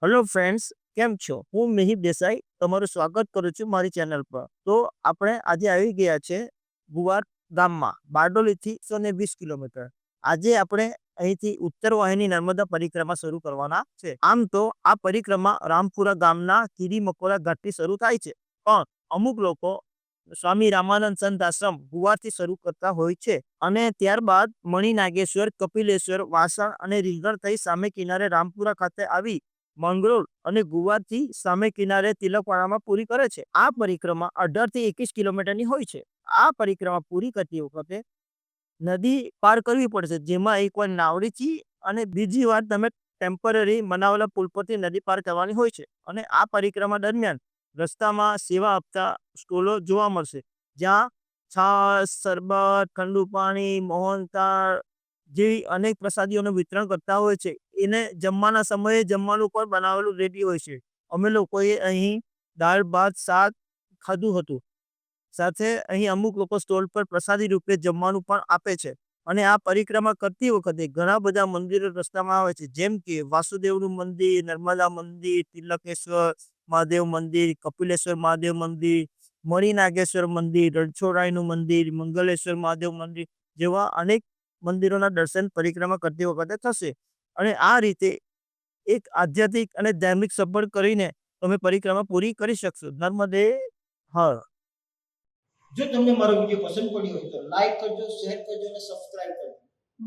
Hello friends, કેમ છો? હું મિહિર દેસાઈ તમારું સ્વાગત કરું છું મારી ચેનલ પર. તો આપણે આજે આવી ગયા છે ગુવાર ગામમાં, બારડોલીથી 120 કિલોમીટર. આજે આપણે અહીંથી ઉત્તર વાહિની નર્મદા પરિક્રમા શરૂ કરવાના છે. આમ તો આ પરિક્રમા રામપુરા ગામના કીરી મકોડા ઘાટથી શરૂ થાય છે, પણ અમુક લોકો સ્વામી રામાનંદ સંત આશ્રમ ગુવારથી શરૂ કરતા હોય છે અને ત્યારબાદ મણિ નાગેશ્વર, કપિલેશ્વર, વાસણ અને રીંગણ થઈ સામે કિનારે રામપુરા ખાતે આવી મંગરોળ અને ગુવારથી સામે કિનારે તિલકવાડામાં પૂરી કરે છે. આ પરિક્રમા 18 થી 21 કિલોમીટરની હોય છે. આ પરિક્રમા પૂરી કરતી વખતે નદી પાર કરવી પડશે, જેમાં એકવાર નાવડીથી અને બીજી વાર તમે ટેમ્પરરી બનાવેલા પુલ પરથી નદી પાર કરવાની હોય છે. અને આ પરિક્રમા દરમિયાન રસ્તામાં સેવા આપતા સ્ટોલો જોવા મળશે, જ્યાં છાશ, શરબત, ઠંડુ પાણી, મોહનથાળ જેવી અનેક પ્રસાદીઓનું વિતરણ કરતા હોય છે. એને જમવાના સમયે જમવાનું પણ બનાવેલું રેડી હોય છે. અમે લોકોએ અહીં દાળ, ભાત, શાક ખાધું હતું. સાથે અહીં અમુક લોકો સ્ટોલ પર પ્રસાદી રૂપે જમવાનું પણ આપે છે. અને આ પરિક્રમા કરતી વખતે ઘણા બધા મંદિરો રસ્તામાં આવે છે, જેમ કે વાસુદેવનું મંદિર, નર્મદા મંદિર, તિલકેશ્વર મહાદેવ મંદિર, કપિલેશ્વર મહાદેવ મંદિર, મણિ નાગેશ્વર મંદિર, રણછોડરાયનું મંદિર, મંગલેશ્વર મહાદેવ મંદિર જેવા અનેક મંદિરોના દર્શન પરિક્રમા કરતી વખતે થશે. અને આ રીતે એક આધ્યાત્મિક અને ધાર્મિક સફર કરીને તમે પરિક્રમા પૂરી કરી શકશો. નર્મદે હર. જો તમને મારો વિડીયો પસંદ પડ્યો હોય તો લાઈક કરજો, શેર કરજો અને સબસ્ક્રાઇબ કરજો.